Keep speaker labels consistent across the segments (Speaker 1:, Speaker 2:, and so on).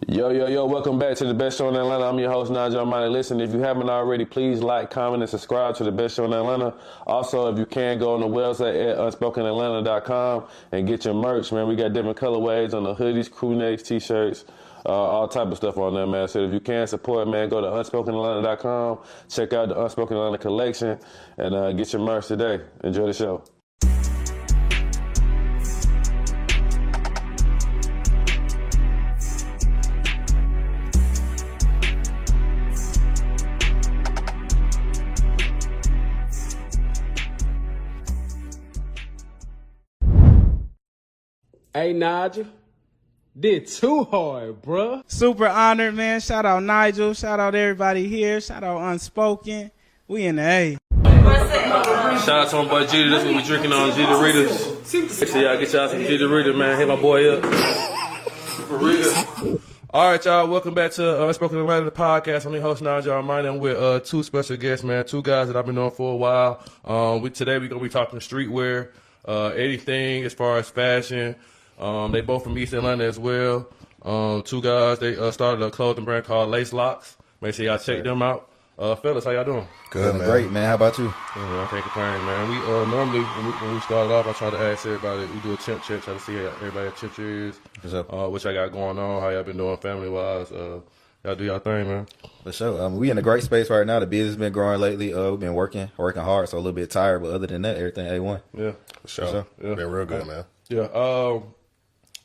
Speaker 1: Yo, welcome back to the best show in Atlanta. I'm your host, Nigel Armoni. Listen, if you haven't already, please like, comment, and subscribe to the best show in Atlanta. Also, if you can, go on the website at unspokenatlanta.com and get your merch, man. We got different colorways on the hoodies, crew necks, t-shirts, all type of stuff on there, man. So if you can support, man, go to unspokenatlanta.com, check out the Unspoken Atlanta collection, and get your merch today. Enjoy the show.
Speaker 2: Hey, Nigel, did too hard, bruh.
Speaker 3: Super honored, man. Shout out Nigel. Shout out everybody here. Shout out Unspoken. We in the A.
Speaker 1: Shout out to my boy G. This is what we drinking on G Doritos. Make sure y'all get y'all some G Doritos, man. Hit my boy up. For real. All right, y'all. Welcome back to Unspoken Atlanta, the podcast. I'm your host, Nigel Armoni. I'm with two special guests, man. Two guys that I've been knowing for a while. Today we're going to be talking streetwear, anything as far as fashion. They both from East Atlanta as well. Two guys, they started a clothing brand called Lacelocks. Make sure y'all check them out. Fellas, how y'all doing?
Speaker 4: Good, man. Great, man. How about you?
Speaker 1: Yeah, I can't complain, man. We normally when we started off, I try to ask everybody. We do a temp check, try to see how everybody temp is, what y'all got going on, how y'all been doing family wise. Y'all do y'all thing, man.
Speaker 4: For sure. We in a great space right now. The business been growing lately. We've been working hard, so a little bit tired, but other than that, everything A1.
Speaker 1: Yeah,
Speaker 5: for sure. Yeah. Been real good, man.
Speaker 1: Yeah.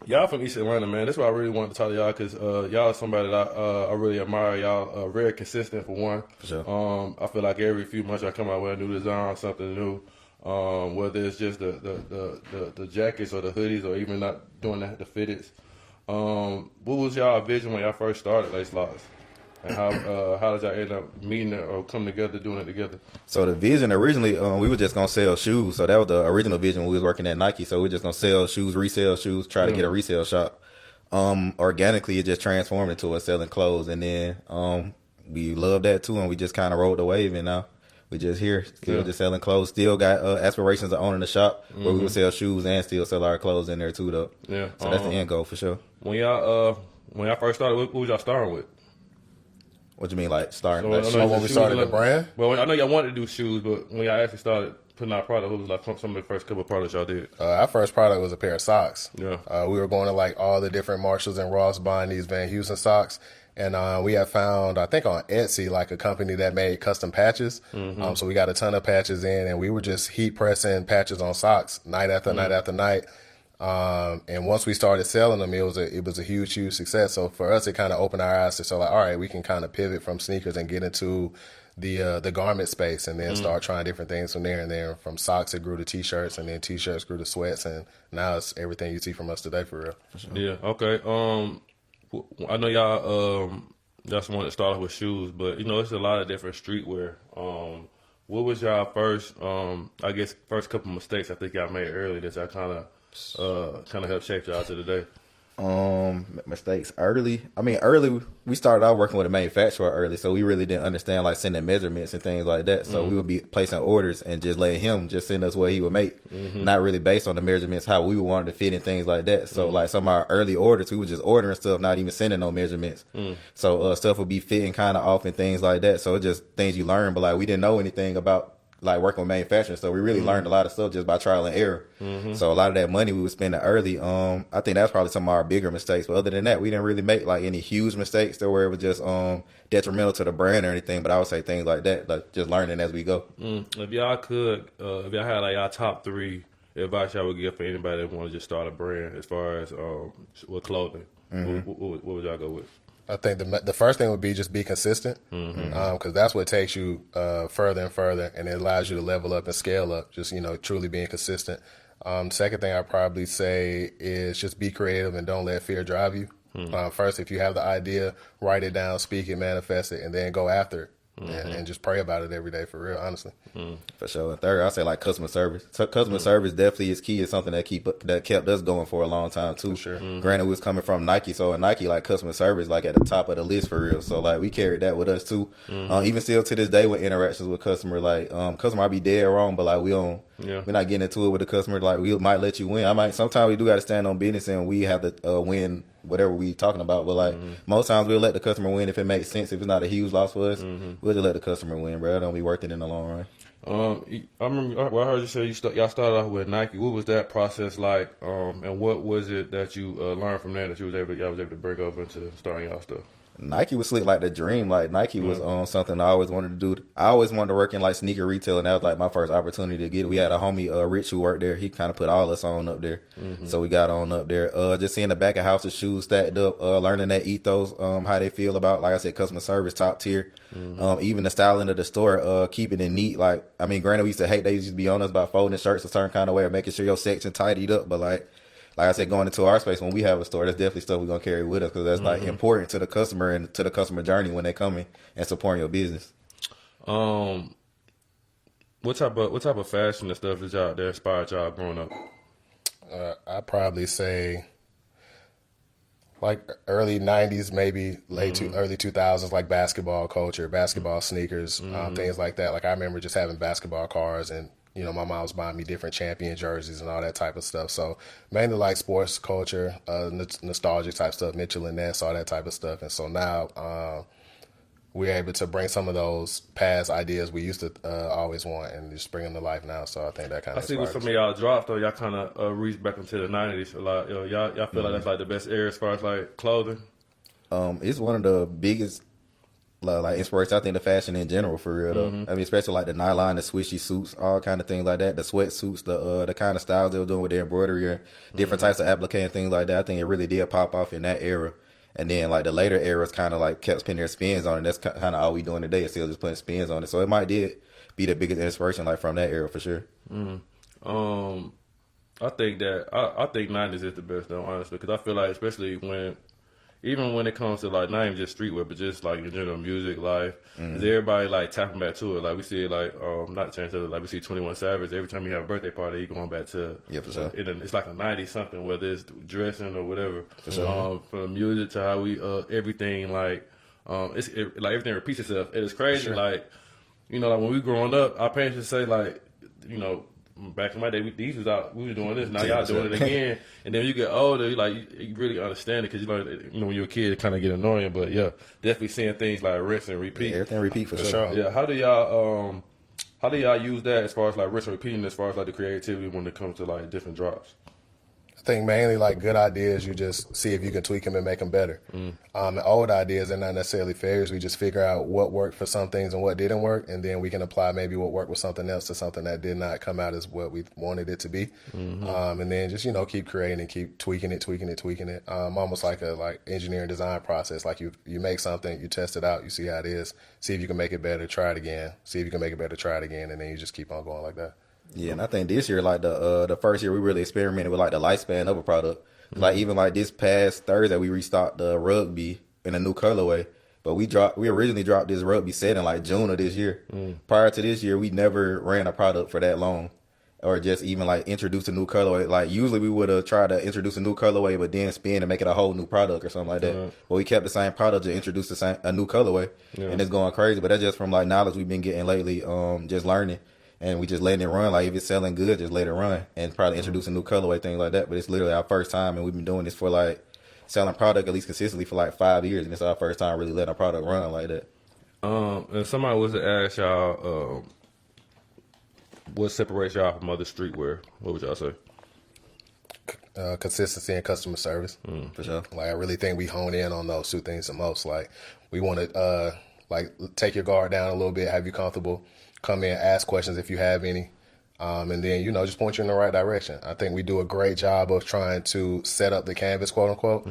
Speaker 1: Y'all from East Atlanta, man. That's why I really wanted to talk to y'all, because y'all are somebody that I really admire. Y'all very consistent, for one.
Speaker 4: For sure.
Speaker 1: I feel like every few months I come out with a new design, something new. Whether it's just the jackets or the hoodies, or even not doing the fitteds. What was y'all vision when y'all first started Lacelocks? And how did y'all end up meeting or coming together, doing it together?
Speaker 4: So the vision originally, we were just gonna sell shoes. So that was the original vision when we was working at Nike. So we were just gonna sell shoes, resell shoes, try to get a resale shop. Organically, it just transformed into us selling clothes, and then we loved that too, and we just kind of rode the wave, and now we just here, still just selling clothes. Still got aspirations of owning a shop where we would sell shoes and still sell our clothes in there too, though.
Speaker 1: Yeah.
Speaker 4: So that's the end goal for sure.
Speaker 1: When y'all first started, what was y'all starting with?
Speaker 4: What you mean, like starting?
Speaker 5: So when we started the brand?
Speaker 1: Well, I know y'all wanted to do shoes, but when y'all actually started putting out product, what was like some of the first couple of products y'all did?
Speaker 5: Our first product was a pair of socks.
Speaker 1: Yeah.
Speaker 5: We were going to like all the different Marshalls and Ross buying these Van Heusen socks. And we had found, I think on Etsy, like a company that made custom patches. So we got a ton of patches in, and we were just heat pressing patches on socks night after night after night. And once we started selling them, it was a huge success. So for us, it kind of opened our eyes to all right, we can kind of pivot from sneakers and get into the garment space, and then start trying different things from there. And then from socks, it grew to t-shirts, and then t-shirts grew to sweats, and now it's everything you see from us today, for real.
Speaker 4: For sure.
Speaker 1: Yeah. Okay. I know y'all just wanted to start off with shoes, but it's a lot of different streetwear. What was y'all first couple mistakes I think y'all made early that y'all kind of helped shape y'all to today?
Speaker 4: Mistakes early. Early we started out working with a manufacturer early, so we really didn't understand like sending measurements and things like that. So we would be placing orders and just letting him just send us what he would make, not really based on the measurements how we wanted to fit and things like that. So like some of our early orders, we were just ordering stuff, not even sending no measurements. So stuff would be fitting kind of off and things like that. So it's just things you learn, but like we didn't know anything about like working with manufacturing, so we really learned a lot of stuff just by trial and error. So a lot of that money we would spend early. I think that's probably some of our bigger mistakes. But other than that, we didn't really make like any huge mistakes to where it was just detrimental to the brand or anything. But I would say things like that, like just learning as we go.
Speaker 1: If y'all had like y'all top 3 advice y'all would give for anybody that want to just start a brand as far as with clothing, what would y'all go with?
Speaker 5: I think the first thing would be just be consistent, because that's what takes you further and further, and it allows you to level up and scale up, just, truly being consistent. Second thing I'd probably say is just be creative and don't let fear drive you. First, if you have the idea, write it down, speak it, manifest it, and then go after it. And just pray about it every day, for real, honestly.
Speaker 4: For sure. And third, I say like customer service. So customer service definitely is key. It's something that kept us going for a long time too.
Speaker 5: For sure.
Speaker 4: Granted, we was coming from Nike, so at Nike, like customer service, like at the top of the list for real. So like we carried that with us too. Even still to this day with interactions with customer, like customer might be dead wrong, but like we don't
Speaker 1: Yeah.
Speaker 4: We're not getting into it with the customer. Like, we might let you win. Sometimes we do got to stand on business and we have to win whatever we talking about. But like most times we'll let the customer win if it makes sense. If it's not a huge loss for us, we'll just let the customer win, bro. It don't be worth it in the long run.
Speaker 1: I remember. Well, I heard you say y'all started off with Nike. What was that process like? And what was it that you learned from that y'all was able to bring over into starting y'all stuff?
Speaker 4: Nike was slick like the dream. Like Nike was something I always wanted to do. I always wanted to work in like sneaker retail, and that was like my first opportunity to get it. We had a homie, Rich, who worked there. He kind of put all us on up there, so we got on up there. Just seeing the back of house of shoes stacked up, learning that ethos, how they feel about, like I said, customer service, top tier. Even the styling of the store, keeping it neat. Like, I mean, granted, we used to hate they used to be on us about folding shirts a certain kind of way or making sure your section tidied up, but like I said, going into our space when we have a store, that's definitely stuff we're gonna carry with us because that's like important to the customer and to the customer journey when they come in and supporting your business.
Speaker 1: What type of fashion and stuff is y'all that inspired y'all growing up?
Speaker 5: I'd probably say like early 90s, maybe early 2000s, like basketball culture, basketball sneakers, things like that. Like I remember just having basketball cards and, you know, my mom was buying me different champion jerseys and all that type of stuff. So mainly like sports culture, nostalgic type stuff, Mitchell and Ness, all that type of stuff. And so now we're able to bring some of those past ideas we used to always want and just bring them to life now. So I think that kind of
Speaker 1: I see what some of y'all dropped though. Y'all kind of reached back into the 90s a lot. Y'all feel like that's like the best era as far as like clothing?
Speaker 4: It's one of the biggest like inspiration, I think, the fashion in general, for real though. I mean, especially like the nylon, the swishy suits, all kind of things like that, the sweatsuits, the kind of styles they were doing with their embroidery and different types of applique and things like that. I think it really did pop off in that era. And then like the later eras kind of like kept putting their spins on it. That's kind of all we doing today, is still just putting spins on it. So it might be the biggest inspiration like from that era for sure.
Speaker 1: I think 90s is the best though, honestly, because I feel like especially even when it comes to like not even just streetwear, but just like in general music, life, is everybody like tapping back to it. Like we see it like not change it, like we see 21 Savage. Every time you have a birthday party, you going back to
Speaker 4: for sure.
Speaker 1: It's like a 90s something, whether it's dressing or whatever.
Speaker 4: For sure.
Speaker 1: From music to how we everything like like everything repeats itself. It is crazy. Sure. Like, you know, like when we growing up, our parents would say like, you know, back in my day, these was out. We was doing this. Now y'all doing it again. And then when you get older, you really understand it because you know when you're a kid, it kind of get annoying. But yeah, definitely seeing things like rinse and repeat.
Speaker 4: Yeah, everything repeat for sure.
Speaker 1: Yeah. How do y'all use that as far as like rinse and repeating, as far as like the creativity when it comes to like different drops?
Speaker 5: I think mainly like good ideas, you just see if you can tweak them and make them better. And old ideas are not necessarily failures. We just figure out what worked for some things and what didn't work, and then we can apply maybe what worked with something else to something that did not come out as what we wanted it to be. And then just, you know, keep creating and keep tweaking it. Almost like a engineering design process. Like you make something, you test it out, you see how it is, see if you can make it better, try it again, see if you can make it better, try it again, and then you just keep on going like that.
Speaker 4: Yeah, and I think this year, like the first year, we really experimented with like the lifespan of a product. Like even like this past Thursday, we restocked the rugby in a new colorway. But we originally dropped this rugby set in like June of this year. Prior to this year, we never ran a product for that long, or just even like introduced a new colorway. Like usually we would have tried to introduce a new colorway, but then spin and make it a whole new product or something like that. But we kept the same product, just introduced a new colorway, and it's going crazy. But that's just from like knowledge we've been getting lately, just learning. And we just letting it run. Like if it's selling good, just let it run and probably introduce a new colorway, things like that. But it's literally our first time, and we've been doing this for like selling product at least consistently for like 5 years, and it's our first time really letting our product run like that.
Speaker 1: If somebody was to ask y'all, what separates y'all from other streetwear, what would y'all say?
Speaker 5: Consistency and customer service.
Speaker 4: For sure.
Speaker 5: Like I really think we hone in on those two things the most. Like we want to take your guard down a little bit, have you comfortable. Come in, ask questions if you have any, and then, you know, just point you in the right direction. I think we do a great job of trying to set up the canvas, quote unquote.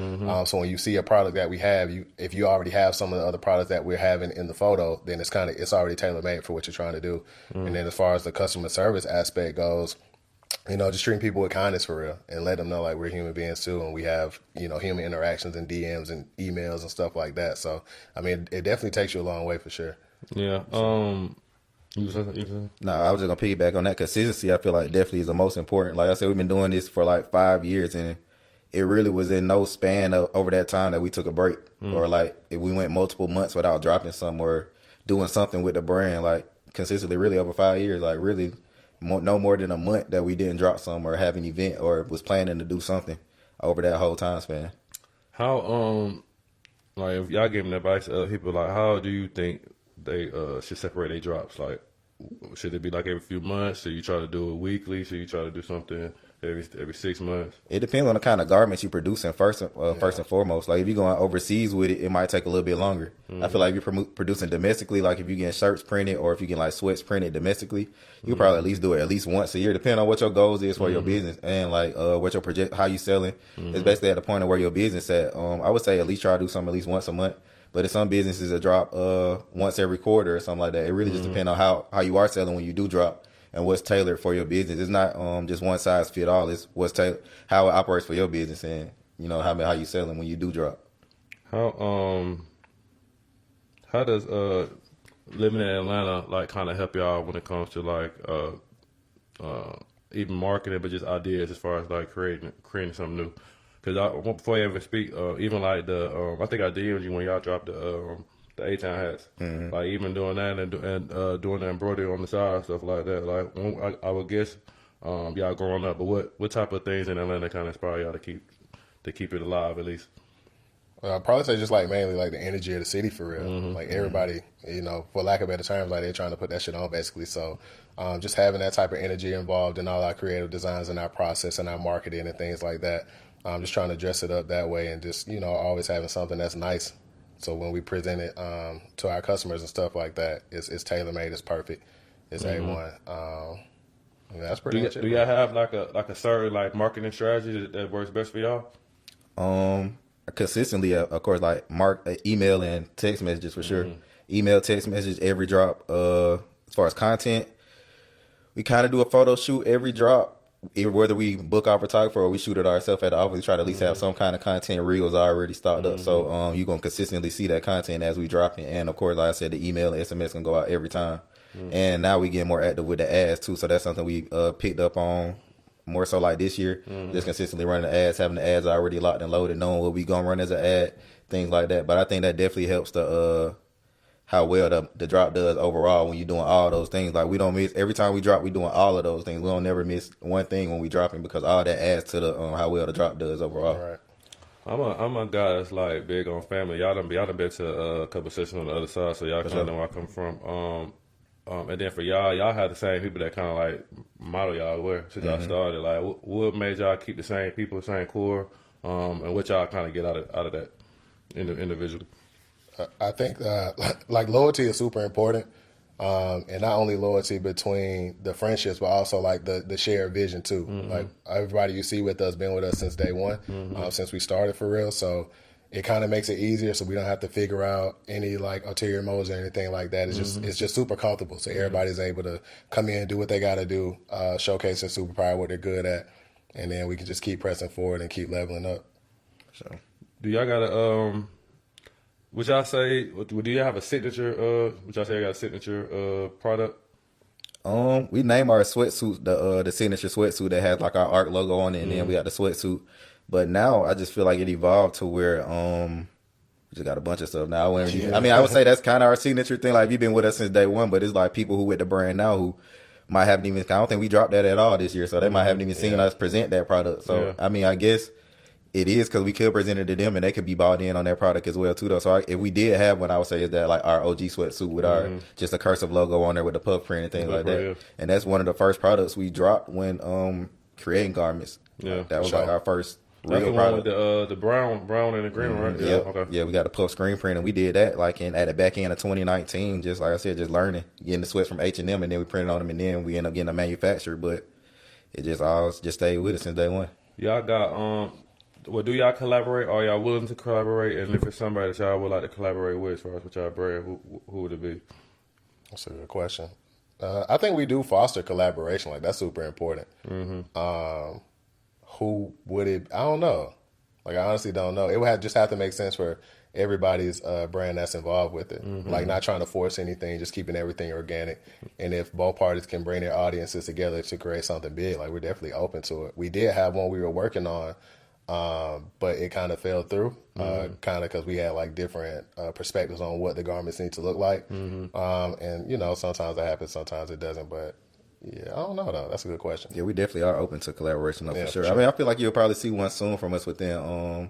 Speaker 5: So when you see a product that we have, if you already have some of the other products that we're having in the photo, then it's already tailor made for what you're trying to do. And then as far as the customer service aspect goes, you know, just treating people with kindness for real and let them know like we're human beings too, and we have, you know, human interactions and DMs and emails and stuff like that. So I mean, it definitely takes you a long way for sure.
Speaker 1: Yeah.
Speaker 4: No, I was just gonna piggyback on that. Consistency, I feel like definitely is the most important. Like I said, we've been doing this for like 5 years, and it really was in no span over that time that we took a break, or like if we went multiple months without dropping something or doing something with the brand, like consistently, really over 5 years. Like really, no more than a month that we didn't drop some or have an event or was planning to do something over that whole time span.
Speaker 1: How like if y'all giving advice to other people, like how do you think they should separate their drops? Like, should it be like every few months? Should you try to do it weekly? Should you try to do something every 6 months?
Speaker 4: It depends on the kind of garments you're producing first and foremost. Like if you're going overseas with it, it might take a little bit longer. I feel like if you're producing domestically, like if you're getting shirts printed or if you get like sweats printed domestically, you can probably at least do it at least once a year, depending on what your goals is for your business and like what your project, how you selling. It's basically at the point of where your business at. I would say at least try to do something at least once a month. But in some businesses, that drop once every quarter or something like that. It really just depends on how you are selling when you do drop and what's tailored for your business. It's not just one size fit all. It's what's tailored, how it operates for your business, and you know how you selling when you do drop.
Speaker 1: How does living in Atlanta like kind of help y'all when it comes to like even marketing, but just ideas as far as like creating something new? Because before you ever speak, even like I think I DM'd you when y'all dropped the A-Town hats. Like even doing that and doing the embroidery on the side and stuff like that. Like I would guess y'all growing up, but what type of things in Atlanta kind of inspire y'all to keep it alive at least?
Speaker 5: Well, I'd probably say just like mainly like the energy of the city for real. Like everybody, you know, for lack of better terms, like they're trying to put that shit on basically. So just having that type of energy involved in all our creative designs and our process and our marketing and things like that. Just trying to dress it up that way and just, you know, always having something that's nice. So when we present it to our customers and stuff like that, it's tailor-made, it's perfect, it's A1. That's pretty much it.
Speaker 1: Do y'all have like a certain like marketing strategy that works best for y'all?
Speaker 4: Consistently, of course, like email and text messages for sure. Email, text message, every drop. As far as content, we kind of do a photo shoot every drop. Whether we book our photographer or we shoot it ourselves at the office, we try to at least have some kind of content reels already stocked up. So you're going to consistently see that content as we drop it. And of course, like I said, the email and SMS can go out every time. And now we get more active with the ads too. So that's something we picked up on more so like this year. Just consistently running the ads, having the ads already locked and loaded, knowing what we going to run as an ad, things like that. But I think that definitely helps how well the drop does overall when you're doing all those things. Like we don't miss every time we drop, we doing all of those things. We don't never miss one thing when we dropping because all that adds to the how well the drop does overall.
Speaker 5: All right.
Speaker 1: I'm a guy that's like big on family. Y'all done been to a couple sessions on the other side, so y'all kind of know where I come from. And then for y'all have the same people that kind of like model y'all where since y'all started. Like what made y'all keep the same people, the same core, and what y'all kind of get out of that individually?
Speaker 5: I think like loyalty is super important, and not only loyalty between the friendships, but also like the shared vision too. Like everybody you see with us been with us since day one, since we started for real. So it kind of makes it easier, so we don't have to figure out any like ulterior motives or anything like that. It's just super comfortable. So everybody's able to come in, do what they got to do, showcase their superpower, what they're good at, and then we can just keep pressing forward and keep leveling up. So,
Speaker 1: do y'all got a would y'all say? Do you have a signature? Would y'all say I got a signature product?
Speaker 4: We name our sweatsuit the signature sweatsuit that has like our ARC logo on it, and then we got the sweatsuit. But now I just feel like it evolved to where we just got a bunch of stuff now. I mean, I would say that's kind of our signature thing. Like you've been with us since day one, but it's like people who with the brand now who might haven't even. I don't think we dropped that at all this year, so they might haven't even seen us present that product. So I mean, I guess. It is because we could present it to them and they could be bought in on that product as well too though. So if we did have one, I would say is that like our OG sweatsuit with our just a cursive logo on there with the puff print and things like that. Yeah. And that's one of the first products we dropped when creating garments.
Speaker 1: Yeah,
Speaker 4: that was like our first
Speaker 1: real
Speaker 4: real
Speaker 1: product.
Speaker 4: product.
Speaker 1: The brown and the green, right?
Speaker 4: Yeah, okay. Yeah, we got a puff screen print and we did that like at the back end of 2019. Just like I said, just learning, getting the sweats from H&M and then we printed on them and then we end up getting a manufacturer. But it just all just stayed with us since day one.
Speaker 1: Y'all got well, do y'all collaborate? Are y'all willing to collaborate? And if it's somebody that y'all would like to collaborate with, as far as with y'all brand, who would it be?
Speaker 5: That's a good question. I think we do foster collaboration. Like that's super important. Who would it? I don't know. Like I honestly don't know. It would just have to make sense for everybody's brand that's involved with it. Like not trying to force anything, just keeping everything organic. And if both parties can bring their audiences together to create something big, like we're definitely open to it. We did have one we were working on. But it kind of fell through, kind of because we had like different perspectives on what the garments need to look like. And you know, sometimes that happens, sometimes it doesn't. But Yeah, I don't know though. That's a good question.
Speaker 4: Yeah, we definitely are open to collaboration though,
Speaker 5: Yeah,
Speaker 4: for sure.
Speaker 5: for sure.
Speaker 4: I mean, I feel like you'll probably see one soon from us within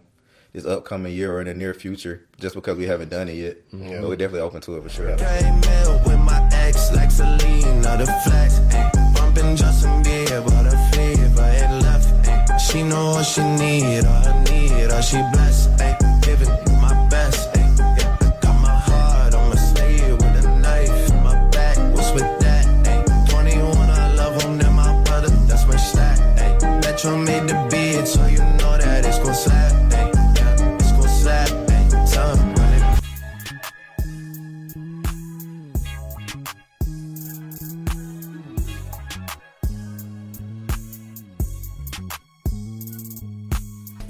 Speaker 4: this upcoming year or in the near future, just because we haven't done it yet. But we're definitely open to it for sure.
Speaker 6: With my ex, like Selena, the flex, bumping Justin Bieber, the fever ain't left. She know what she need, all she blessed, giving my best. Got my heart on my sleeve with a knife in my back. What's with that? 21, I love him, then my brother, that's my stack. Metro made the beat, so you know that it's gon' slap. It's gon' slap. Tell him when it.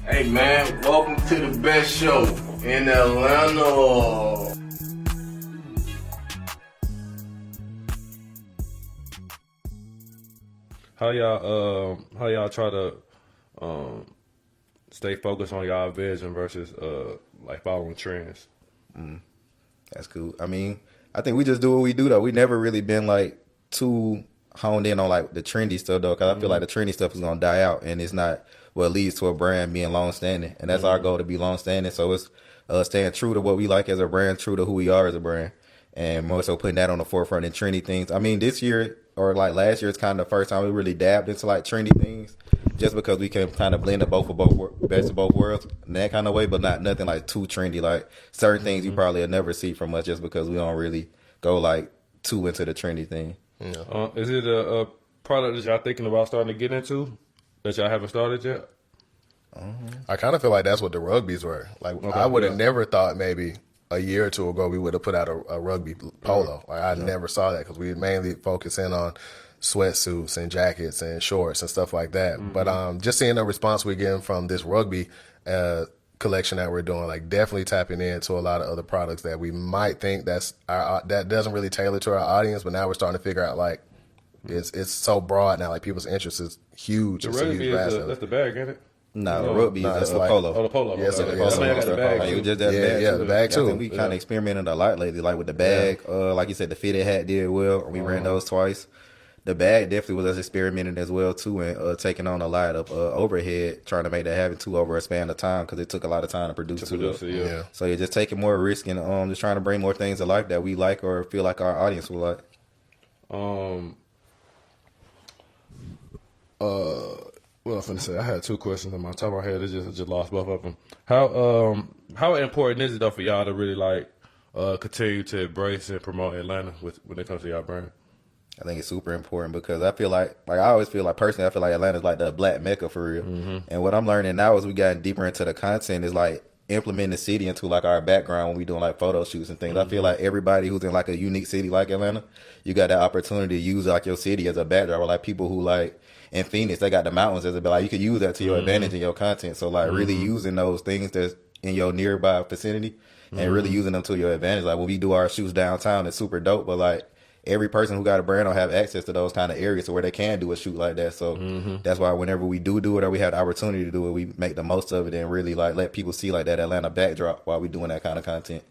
Speaker 1: Hey man, welcome to the best show in Atlanta. How y'all try to stay focused on y'all vision versus like following trends?
Speaker 4: That's cool. I mean, I think we just do what we do though. We never really been like too honed in on like the trendy stuff though, because I feel like the trendy stuff is gonna die out, and it's not what leads to a brand being long standing, and that's our goal, to be long standing. So it's staying true to what we like as a brand, true to who we are as a brand, and more so putting that on the forefront in trendy things. I mean, this year or like last year, it's kind of the first time we really dabbed into like trendy things, just because we can kind of blend the best of both worlds in that kind of way, but not nothing like too trendy. Like certain things you probably will never see from us, just because we don't really go like too into the trendy thing.
Speaker 1: Is it a product that y'all thinking about starting to get into that y'all haven't started yet?
Speaker 5: I kind of feel like that's what the rugbies were. Like I would have never thought maybe a year or two ago we would have put out a rugby polo. Like I never saw that, because we mainly focus in on sweatsuits and jackets and shorts and stuff like that. But just seeing the response we're getting from this rugby collection that we're doing, like definitely tapping into a lot of other products that we might think that doesn't really tailor to our audience, but now we're starting to figure out like it's so broad now, like people's interest is huge.
Speaker 1: The
Speaker 5: It's a
Speaker 1: rugby
Speaker 5: huge
Speaker 1: is
Speaker 5: basket.
Speaker 1: that's the bag, ain't it?
Speaker 4: No, the rugby,
Speaker 5: no,
Speaker 4: that's
Speaker 5: it's
Speaker 4: the
Speaker 5: like-
Speaker 4: polo.
Speaker 1: Oh, the polo.
Speaker 5: Yes,
Speaker 1: okay.
Speaker 5: the
Speaker 1: Yeah,
Speaker 5: polo.
Speaker 1: I got the bag.
Speaker 4: Like, it was
Speaker 1: too.
Speaker 4: just that bag.
Speaker 5: Yeah, the bag
Speaker 4: I
Speaker 5: too.
Speaker 4: think we kind of experimented a lot lately, like with the bag. Like you said, the fitted hat did well. We ran those twice. The bag definitely was us experimenting as well too, and taking on a lot of overhead, trying to make that happen too over a span of time, because it took a lot of time to produce
Speaker 1: Produce it, yeah.
Speaker 5: Yeah.
Speaker 4: So you're just taking more risk and just trying to bring more things to life that we like or feel like our audience will like.
Speaker 1: What I was gonna say, I had two questions on my top of my head. I just lost both of them. How important is it though for y'all to really like continue to embrace and promote Atlanta when it comes to y'all brand?
Speaker 4: I think it's super important, because I feel like I always feel like personally, I feel like Atlanta's like the black mecca for real. And what I'm learning now as we gotten deeper into the content is like implementing the city into like our background when we doing like photo shoots and things. I feel like everybody who's in like a unique city like Atlanta, you got that opportunity to use like your city as a backdrop. Or like people who like in Phoenix, they got the mountains as a like you could use that to your advantage in your content. So like really using those things that's in your nearby vicinity and really using them to your advantage. Like when we do our shoots downtown, it's super dope, but like every person who got a brand don't have access to those kind of areas to where they can do a shoot like that. So that's why whenever we do it or we have the opportunity to do it, we make the most of it and really like let people see like that Atlanta backdrop while we doing that kind of content.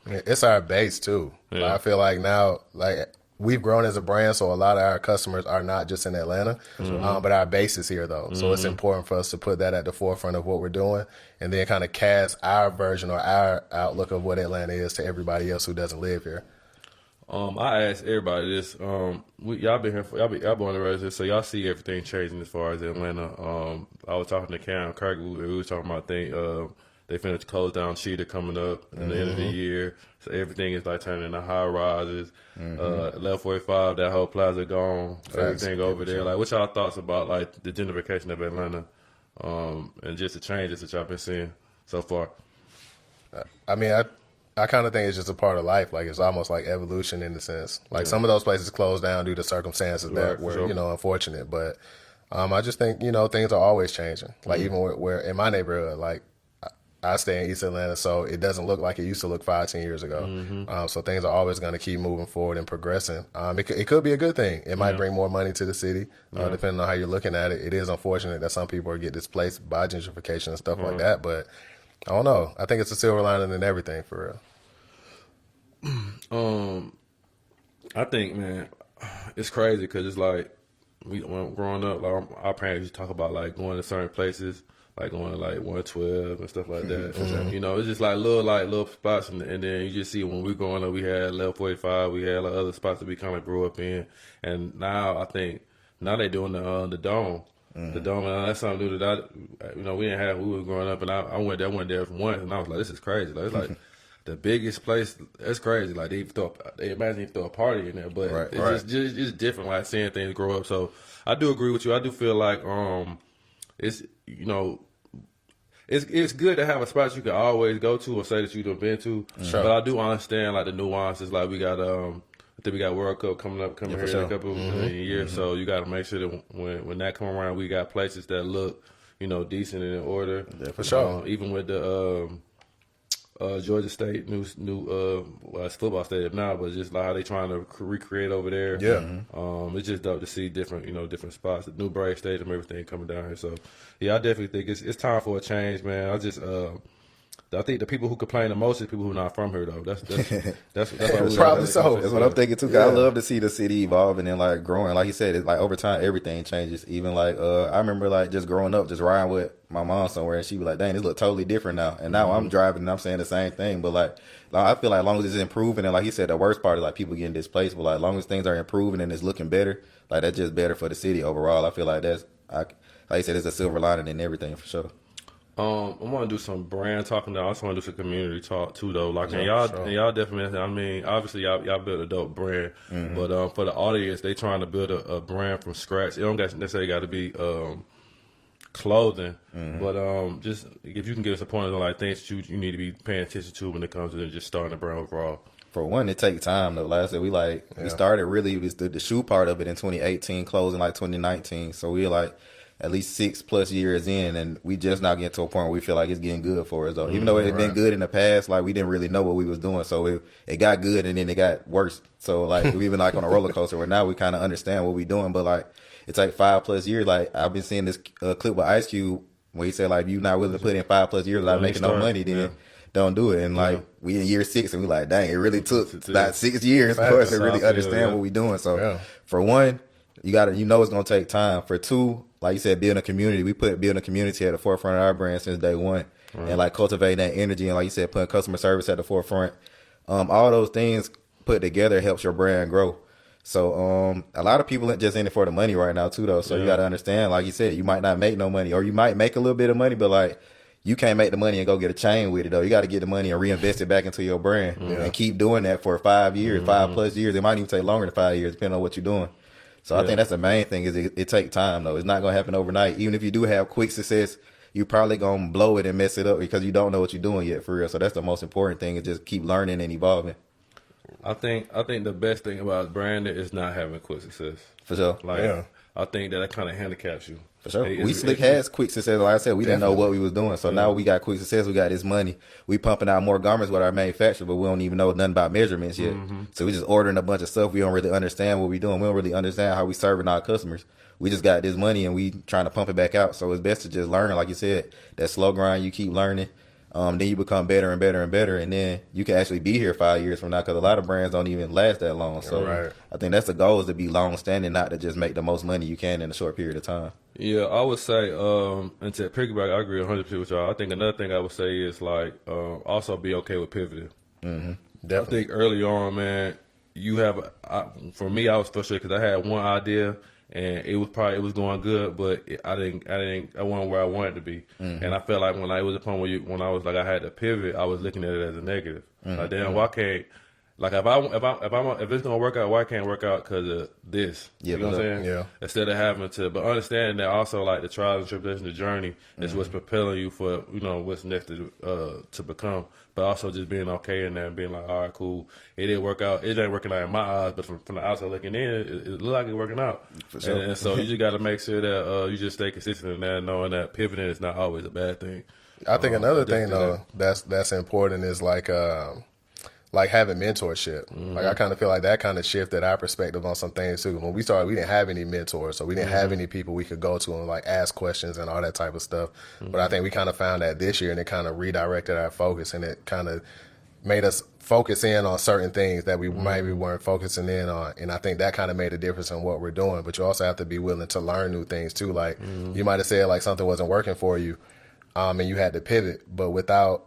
Speaker 5: It's our base too.
Speaker 1: Yeah.
Speaker 5: Like, I feel like now, like we've grown as a brand, so a lot of our customers are not just in Atlanta, but our base is here though. So it's important for us to put that at the forefront of what we're doing, and then kind of cast our version or our outlook of what Atlanta is to everybody else who doesn't live here.
Speaker 1: I asked everybody this. Y'all been here for y'all been on the road, so y'all see everything changing as far as Atlanta. I was talking to Cam Kirk. We was talking about they finished close down Cheetah coming up in the end of the year, so everything is like turning into high rises. Left 45, that whole plaza gone. Everything over there. Like, what's y'all thoughts about like the gentrification of Atlanta, and just the changes that y'all been seeing so far?
Speaker 5: I mean, I kind of think it's just a part of life. Like it's almost like evolution in the sense. Like some of those places closed down due to circumstances that were, unfortunate. But I just think, things are always changing. Like even where in my neighborhood, like I stay in East Atlanta, so it doesn't look like it used to look 5-10 years ago. So things are always going to keep moving forward and progressing. It could be a good thing. It might bring more money to the city, depending on how you're looking at it. It is unfortunate that some people get displaced by gentrification and stuff like that. But I don't know. I think it's a silver lining in everything for real.
Speaker 1: I think, man, it's crazy because it's like when growing up, like our parents used to talk about like going to certain places, like going to like 112 and stuff like that. You know, it's just like little spots, and then you just see when we growing up, we had level 45, we had like other spots that we kind of grew up in, and now I think now they doing the dome. The dome, that's something new that we didn't have when we were growing up, and I went there once, and I was like, this is crazy. Like, it's like the biggest place. That's crazy. Like they imagine you throw a party in there, but it's different. Like seeing things grow up. So I do agree with you. I do feel like it's it's good to have a spot you can always go to or say that you've been to. Sure. But I do understand like the nuances. Like we got I think we got World Cup coming here in a couple of years. So you got to make sure that when that come around, we got places that look decent and in order.
Speaker 5: Yeah, for sure.
Speaker 1: Even with the Georgia State new well, it's football stadium now, but just like how they trying to recreate over there.
Speaker 5: Yeah.
Speaker 1: It's just dope to see different different spots, the new Brave Stadium, everything coming down here. So yeah, I definitely think it's time for a change, man. I think the people who complain the most is people who are not from here, though. That's
Speaker 5: probably so.
Speaker 4: That's what I'm thinking too. 'Cause I love to see the city evolving and like growing. Like you said, it's like over time everything changes. Even like I remember like just growing up, just riding with my mom somewhere, and she was like, "Dang, this look totally different now." And now I'm driving and I'm saying the same thing. But like I feel like as long as it's improving, and like you said, the worst part is like people getting displaced. But like as long as things are improving and it's looking better, like that's just better for the city overall. I feel like like you said, it's a silver lining in everything for sure.
Speaker 1: I want to do some brand talking. I also want to do some community talk too, though. Like, and y'all definitely. I mean, obviously, y'all built a dope brand, but for the audience, they trying to build a brand from scratch. It don't necessarily got to be clothing, but just if you can give us a point on like things that you need to be paying attention to when it comes to just starting a brand overall.
Speaker 4: For one, it takes time though. Like I said, we started really was the shoe part of it in 2018, closing like 2019. So we like at least 6+ years in, and we just now getting to a point where we feel like it's getting good for us though. Even though it had been good in the past, like we didn't really know what we was doing. So it got good and then it got worse. So like we've been like on a roller coaster where now we kind of understand what we doing. But like it's like 5+ years. Like I've been seeing this clip with Ice Cube where he said like if you're not willing to put in 5+ years without making no money, then don't do it. And like we in year 6 and we like, dang, it really took about 6 years for us to really understand what we doing. So for one, you it's gonna take time. For two, like you said, building a community. We put building a community at the forefront of our brand since day one, and like cultivating that energy, and like you said, putting customer service at the forefront. All those things put together helps your brand grow. So a lot of people are just in it for the money right now too, though. So you got to understand, like you said, you might not make no money, or you might make a little bit of money, but like you can't make the money and go get a chain with it though. You got to get the money and reinvest it back into your brand, and keep doing that for 5 years, 5+ years. It might even take longer than 5 years, depending on what you're doing. So I think that's the main thing is it takes time though. It's not gonna happen overnight. Even if you do have quick success, you probably gonna blow it and mess it up because you don't know what you're doing yet for real. So that's the most important thing is just keep learning and evolving.
Speaker 1: I think the best thing about branding is not having quick success.
Speaker 4: For sure.
Speaker 1: I think that kind of handicaps you.
Speaker 4: For sure. We Slick has quick success. Like I said, we didn't know what we was doing. So now we got quick success. We got this money. We pumping out more garments with our manufacturer, but we don't even know nothing about measurements yet. So we just ordering a bunch of stuff. We don't really understand what we doing. We don't really understand how we serving our customers. We just got this money and we trying to pump it back out. So it's best to just learn. Like you said, that slow grind, you keep learning. Then you become better and better and better, and then you can actually be here 5 years from now because a lot of brands don't even last that long. So I think that's the goal is to be long standing, not to just make the most money you can in a short period of time.
Speaker 1: Yeah, I would say, and to piggyback, I agree 100% with y'all. I think another thing I would say is like also be okay with pivoting.
Speaker 5: Definitely.
Speaker 1: I think early on, man, for me, I was frustrated because I had one idea. And it was going good, but I wasn't where I wanted to be. And I felt like when it was a point when I was like I had to pivot, I was looking at it as a negative. Like damn, why can't like if it's gonna work out, why can't it work out because of this? You know what I'm saying? Yeah. Instead of having to, but understanding that also like the trials and tribulations, the journey is what's propelling you for what's next to become. But also just being okay in there and being like, all right, cool. It didn't work out. It ain't working out in my eyes, but from the outside looking in, it looked like it's working out. For sure. And so you just got to make sure that you just stay consistent in that, knowing that pivoting is not always a bad thing.
Speaker 5: I think another thing though that's important is like having mentorship. Like I kind of feel like that kind of shifted our perspective on some things too. When we started, we didn't have any mentors, so we didn't have any people we could go to and like ask questions and all that type of stuff. But I think we kind of found that this year, and it kind of redirected our focus, and it kind of made us focus in on certain things that we maybe weren't focusing in on. And I think that kind of made a difference in what we're doing. But you also have to be willing to learn new things too. Like you might have said like something wasn't working for you, and you had to pivot, but without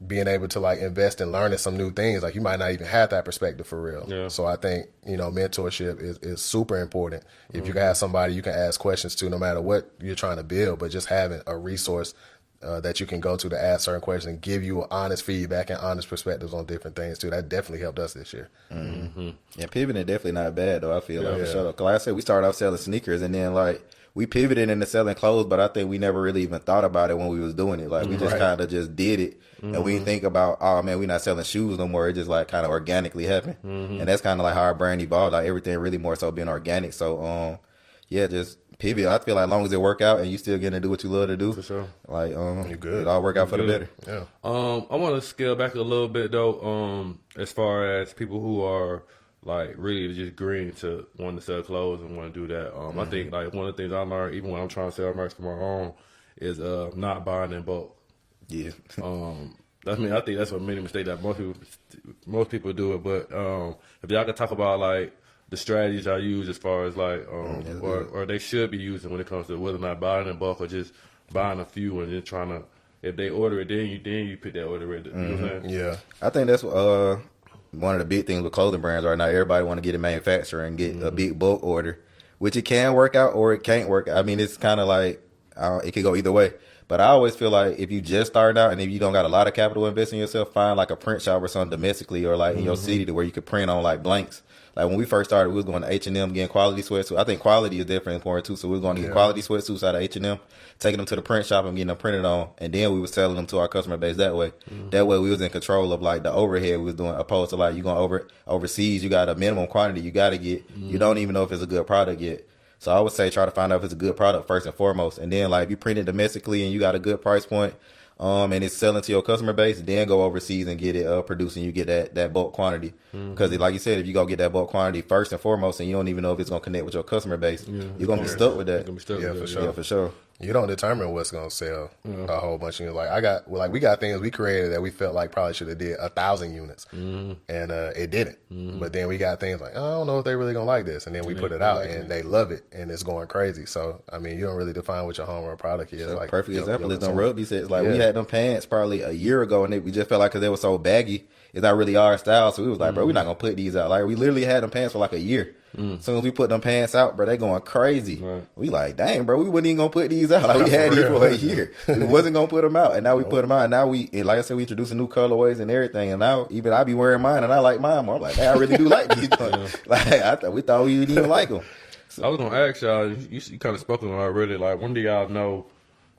Speaker 5: being able to like invest in learning some new things, like you might not even have that perspective for real.
Speaker 1: Yeah.
Speaker 5: So I think, mentorship is super important. If you can have somebody you can ask questions to no matter what you're trying to build, but just having a resource that you can go to ask certain questions and give you honest feedback and honest perspectives on different things too. That definitely helped us this year.
Speaker 4: Yeah, pivoting definitely not bad though. I feel like for sure. Cause like I said, we started off selling sneakers and then like we pivoted into selling clothes, but I think we never really even thought about it when we was doing it. Like we just kind of just did it, and we didn't think about, oh man, we're not selling shoes no more. It just like kind of organically happened, and that's kind of like how our brand evolved. Like everything really more so being organic. So yeah, just pivot. I feel like as long as it work out and you still getting to do what you love to do,
Speaker 1: For sure.
Speaker 4: like
Speaker 5: You're good.
Speaker 4: it all work out for the better.
Speaker 5: Yeah.
Speaker 1: I want to scale back a little bit though. As far as people who are like really just green to wanting to sell clothes and want to do that. I think like one of the things I learned, even when I'm trying to sell merch for my own, is not buying in bulk.
Speaker 4: Yeah.
Speaker 1: I think that's a many mistake that most people do it. But if y'all could talk about like the strategies I use as far as like or they should be using when it comes to whether or not buying in bulk or just buying a few and then trying to, if they order it, then you pick that order rate. You know what I'm saying?
Speaker 5: Yeah.
Speaker 4: I think that's one of the big things with clothing brands right now. Everybody want to get a manufacturer and get a big bulk order, which it can work out or it can't work out. I mean, it's kind of like it could go either way. But I always feel like if you just starting out and if you don't got a lot of capital invest in yourself, find like a print shop or something domestically or like in your city to where you could print on like blanks. Like when we first started, we was going to H&M getting quality sweatsuits. I think quality is definitely important too. So we was going to get quality sweatsuits out of H&M, taking them to the print shop and getting them printed on, and then we was selling them to our customer base that way. That way we was in control of like the overhead we was doing, opposed to like you going overseas, you got a minimum quantity you got to get. You don't even know if it's a good product yet. So I would say try to find out if it's a good product first and foremost, and then like if you print it domestically and you got a good price point, and it's selling to your customer base, then go overseas and get it produced and you get that bulk quantity. Because like you said, if you go get that bulk quantity first and foremost and you don't even know if it's going to connect with your customer base, you're going to be stuck with that.
Speaker 5: For sure.
Speaker 4: Yeah, for sure.
Speaker 5: You don't determine what's going to sell a whole bunch of units. Like we got things we created that we felt like probably should have did 1,000 units, and it didn't. But then we got things like, I don't know if they really going to like this, and then we put it out and they love it and it's going crazy. So I mean, you don't really define what your homegrown product is.
Speaker 4: So
Speaker 5: like
Speaker 4: perfect example is them rugby sets. Like we had them pants probably a year ago, and we just felt like because they were so baggy, it's not really our style. So we was like, bro, we're not gonna put these out. Like we literally had them pants for like a year. As soon as we put them pants out, bro, they going crazy. Right. We like, dang, bro, we wasn't even gonna put these out. Like we had these for a year. We wasn't gonna put them out, and now we put them out. And now and like I said, we introducing new colorways and everything. And now even I be wearing mine, and I like mine more. I'm like, man, I really do like these. Like we thought we didn't even like them.
Speaker 1: So I was gonna ask y'all. You kind of spoken on already. Like, when do y'all know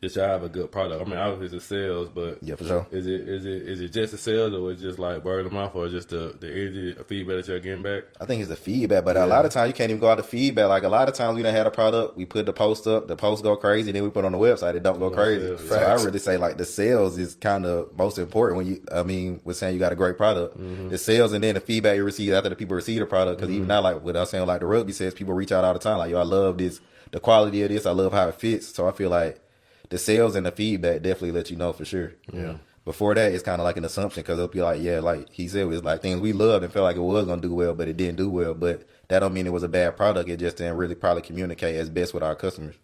Speaker 1: that y'all have a good product? I mean, obviously it's sales, but
Speaker 4: yeah, for sure.
Speaker 1: Is it just the sales, or is it just like word of mouth, or just the energy, feedback that y'all getting back?
Speaker 4: I think it's the feedback, but a lot of times you can't even go out the feedback. Like a lot of times we done had a product, we put the post up, the post go crazy, then we put it on the website, it don't go crazy. So I really say like the sales is kind of most important when we're saying you got a great product. The sales and then the feedback you receive after the people receive the product. Because even now, like what I was saying, like the rugby says, people reach out all the time. Like, yo, I love this, the quality of this, I love how it fits. So I feel like the sales and the feedback definitely let you know for sure. Yeah. Before that, it's kind of like an assumption because it'll be like, yeah, like he said, it was like things we loved and felt like it was going to do well, but it didn't do well. But that don't mean it was a bad product. It just didn't really probably communicate as best with our customers.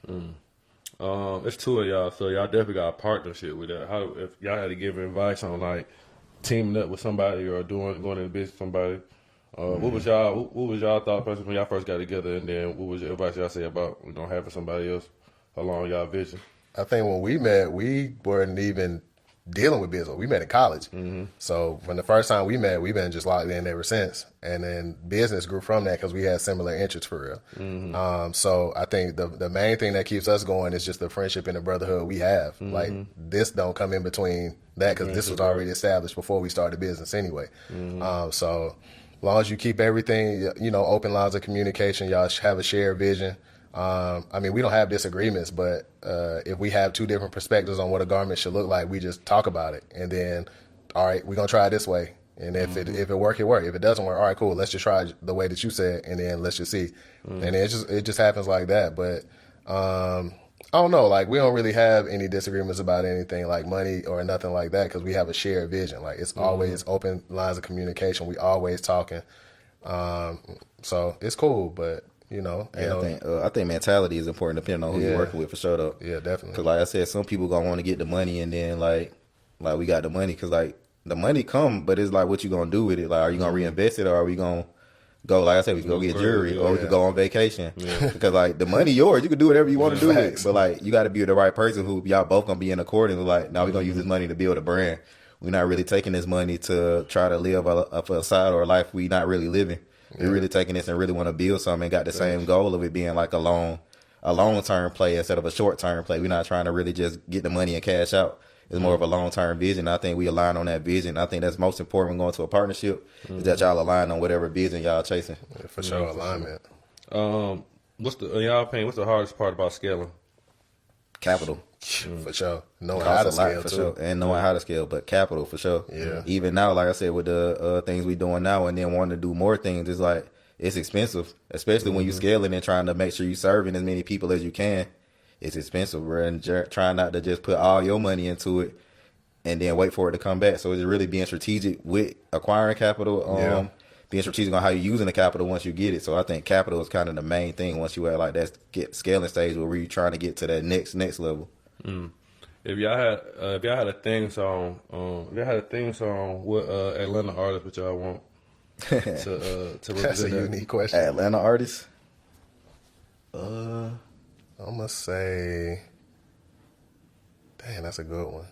Speaker 1: It's two of y'all, so y'all definitely got a partnership with that. How, if y'all had to give advice on like teaming up with somebody or going into business with somebody, what was y'all thought process when y'all first got together, and then what was your advice y'all say about having somebody else along y'all vision?
Speaker 5: I think when we met, we weren't even dealing with business. We met in college. So from the first time we met, we've been just locked in ever since. And then business grew from that because we had similar interests for real. So I think the main thing that keeps us going is just the friendship and the brotherhood we have. Like this don't come in between that because this was already established before we started business anyway. So as long as you keep everything, open lines of communication, y'all have a shared vision. I mean, we don't have disagreements, but if we have two different perspectives on what a garment should look like, we just talk about it. And then, all right, we're going to try it this way. And if it work, it work. If it doesn't work, all right, cool. Let's just try it the way that you said, and then let's just see. And it just happens like that. But I don't know. Like, we don't really have any disagreements about anything like money or nothing like that because we have a shared vision. Like, it's always open lines of communication. We always talking. So it's cool, but you know,
Speaker 4: I think mentality is important depending on who you're working with for sure though.
Speaker 5: Yeah, definitely.
Speaker 4: Because like I said, some people gonna want to get the money and then like we got the money because like the money come, but it's like what you gonna do with it? Like, are you gonna reinvest it or are we gonna go, like I said, we can go get jewelry or we can go on vacation because like the money yours, you can do whatever you want to do with it, but like you got to be the right person who y'all both gonna be in accordance. Like, now we're gonna use this money to build a brand. We're not really taking this money to try to live a facade or a life we not really living. We're really taking this and really want to build something and got the same goal of it being like a long term play instead of a short term play. We're not trying to really just get the money and cash out. It's more of a long term vision. I think we align on that vision. I think that's most important when going to a partnership is that y'all align on whatever vision y'all chasing.
Speaker 5: Yeah, for sure, alignment.
Speaker 1: What's the in y'all opinion? What's the hardest part about scaling?
Speaker 4: Capital.
Speaker 5: For sure. Knowing how to scale too.
Speaker 4: Sure. And knowing how to scale, but capital for sure.
Speaker 5: Yeah.
Speaker 4: Even now, like I said, with the things we doing now and then wanting to do more things, it's like it's expensive, especially when you scaling and trying to make sure you serving as many people as you can. It's expensive, bro, and trying not to just put all your money into it and then wait for it to come back. So it's really being strategic with acquiring capital, being strategic on how you're using the capital once you get it. So I think capital is kind of the main thing once you at like that scaling stage where you're trying to get to that next level.
Speaker 1: If y'all had a theme song, what Atlanta artist would y'all want to represent?
Speaker 5: That's a unique question.
Speaker 4: Atlanta artists?
Speaker 5: I'm gonna say, dang, that's a good one.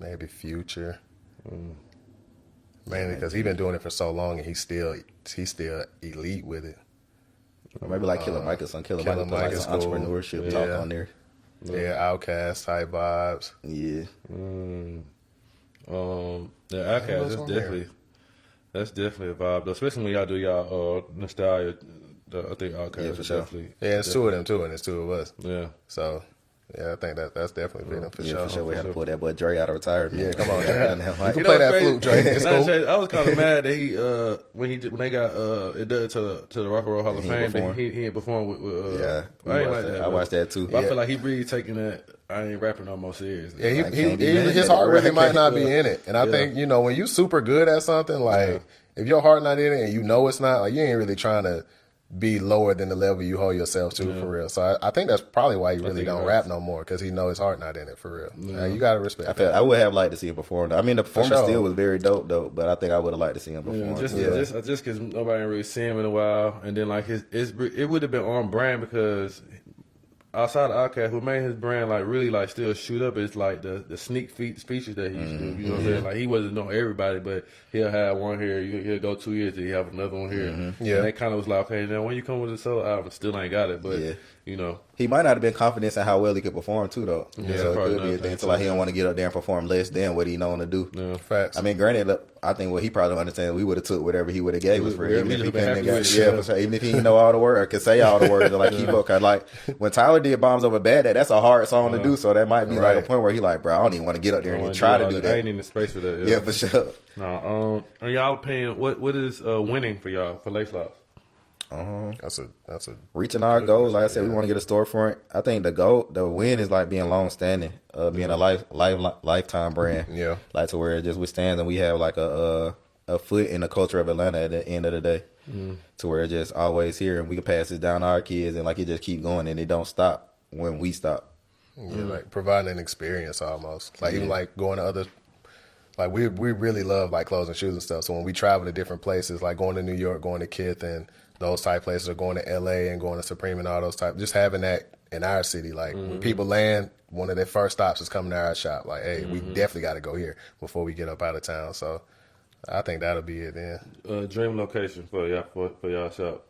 Speaker 5: Maybe Future. Mainly because he's been doing it for so long and he's still elite with it.
Speaker 4: Or maybe like Killer Mike or something. Killer Mike put like some entrepreneurship talk on there.
Speaker 5: Yeah, Outcast type vibes.
Speaker 4: Yeah.
Speaker 1: The Outkast, that's definitely a vibe, though, especially when y'all do y'all nostalgia. I think Outkast is definitely.
Speaker 5: Yeah, it's two of them too, and it's two of us.
Speaker 1: Yeah.
Speaker 5: So, yeah, I think that's definitely fitting for sure.
Speaker 4: For sure. We had to pull that boy Dre out of retirement.
Speaker 5: Yeah, come on,
Speaker 4: You
Speaker 5: can play that flute, Dre. It's cool.
Speaker 1: I was kind of mad that he when they got it done to the Rock and Roll Hall of Fame, he ain't perform with I ain't like that.
Speaker 4: I watched that too.
Speaker 1: But I feel like he really taking that. I ain't rapping no more seriously.
Speaker 5: Yeah, his heart really might not be in it, and I think when you super good at something, like if your heart not in it and you know it's not, like you ain't really trying to be lower than the level you hold yourself to for real. So I think that's probably why he really don't rap no more, because he know his heart not in it for real. You gotta respect that.
Speaker 4: I would have liked to see him perform. I mean, the performance still was very dope, but I think I would have liked to see him perform.
Speaker 1: Just because nobody really see him in a while, and then like it would have been on brand because outside of Outkast, what made his brand like really like still shoot up is like the sneak features that he used to do. You know what I'm saying? Like he wasn't know everybody, but he'll have one here. He'll go 2 years, he have another one here. And that kind of was like, okay, now when you come with a solo album, still ain't got it, but you know.
Speaker 4: He might not have been confident in how well he could perform too, though.
Speaker 1: Yeah,
Speaker 4: so it could be a thing. So like he don't want to get up there and perform less than what he known to do.
Speaker 5: Yeah, facts.
Speaker 4: I mean, granted, I think what he probably understands, we would have took whatever he would have gave us for it. Even if he didn't know all the words or could say all the words or like keep up. Cause like when Tyler did Bombs Over Baghdad, that's a hard song to do. So that might be like a point where he like, bro, I don't even want to get up there and try to do that.
Speaker 1: I ain't in the space for that.
Speaker 4: Yeah, for sure.
Speaker 1: No, in y'all opinion, what is winning for y'all for Lacelocks?
Speaker 5: That's a
Speaker 4: reaching our goals. Like I said, we want to get a storefront. I think the win is like being long standing, being a lifetime brand.
Speaker 5: Yeah,
Speaker 4: like to where it just withstands and we have like a foot in the culture of Atlanta at the end of the day, to where it's just always here and we can pass it down to our kids and like it just keep going and it don't stop when we stop.
Speaker 5: Yeah, like providing an experience almost. Like even like going to other. Like we really love like clothes and shoes and stuff. So when we travel to different places, like going to New York, going to Kith and those type places, or going to LA and going to Supreme and all those type, just having that in our city. Like when people land, one of their first stops is coming to our shop. Like, hey, we definitely got to go here before we get up out of town. So I think that'll be it then.
Speaker 1: Dream location for y'all shop.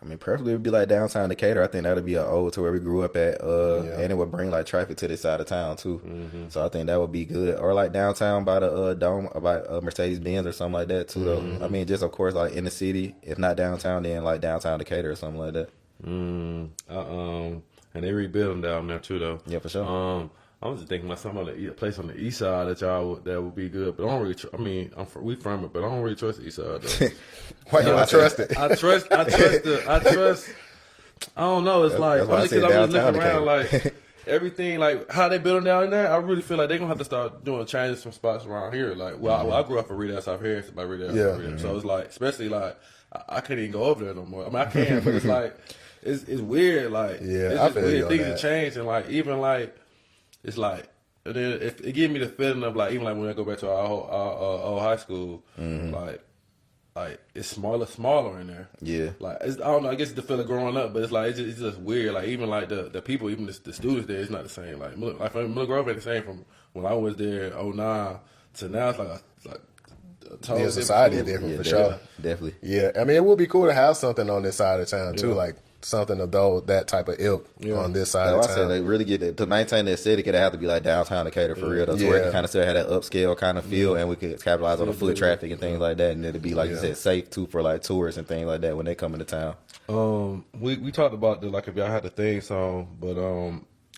Speaker 4: I mean, preferably it would be like downtown Decatur. I think that'd be an ode to where we grew up at, and it would bring like traffic to this side of town too. So I think that would be good. Or like downtown by the Dome, by Mercedes Benz or something like that too. Though I mean, just of course like in the city. If not downtown, then like downtown Decatur or something like that.
Speaker 1: And they rebuilding down there too though.
Speaker 4: Yeah, for sure.
Speaker 1: I was just thinking about something on a place on the east side that would be good, but I don't really. We from it, but I don't really trust the east side though.
Speaker 5: Why you don't trust it?
Speaker 1: I trust I don't know. It's like,
Speaker 4: that's why I
Speaker 1: because
Speaker 4: said
Speaker 1: I was
Speaker 4: downtown
Speaker 1: looking around,
Speaker 4: Decatur.
Speaker 1: like, everything, like, how they building down there, I really feel like they're going to have to start doing changes some spots around here. Like, well, I grew up in Reed, South Harris, by Reed, so it's like, especially, like, I can't even go over there no more. I mean, I can, but it's like, it's weird, like, it's
Speaker 5: I
Speaker 1: just
Speaker 5: feel you
Speaker 1: weird.
Speaker 5: on
Speaker 1: Things
Speaker 5: that.
Speaker 1: have changed, and, like, even, like, it's like, and then it gave me the feeling of, like, even, like, when I go back to our old high school, like it's smaller in there.
Speaker 4: Yeah.
Speaker 1: Like I don't know. I guess it's the feeling growing up, but it's like it's just weird. Like even like the people, even the students there, it's not the same. Like Miller Grove ain't the same from when I was there in 2009 to now. It's like a total
Speaker 5: Yeah, society is
Speaker 1: different.
Speaker 5: different for sure.
Speaker 4: Definitely.
Speaker 5: Yeah, I mean, it would be cool to have something on this side of town too, like something of that type of ilk on this side
Speaker 4: Like
Speaker 5: of
Speaker 4: I
Speaker 5: town.
Speaker 4: said, they really get it to maintain that city. It'd have to be like downtown Decatur for real, though. So where it can kind of still have that upscale kind of feel, and we could capitalize on the foot traffic and things like that, and it'd be like you said, safe too for like tourists and things like that when they come into town.
Speaker 1: We talked about if y'all had the theme song, but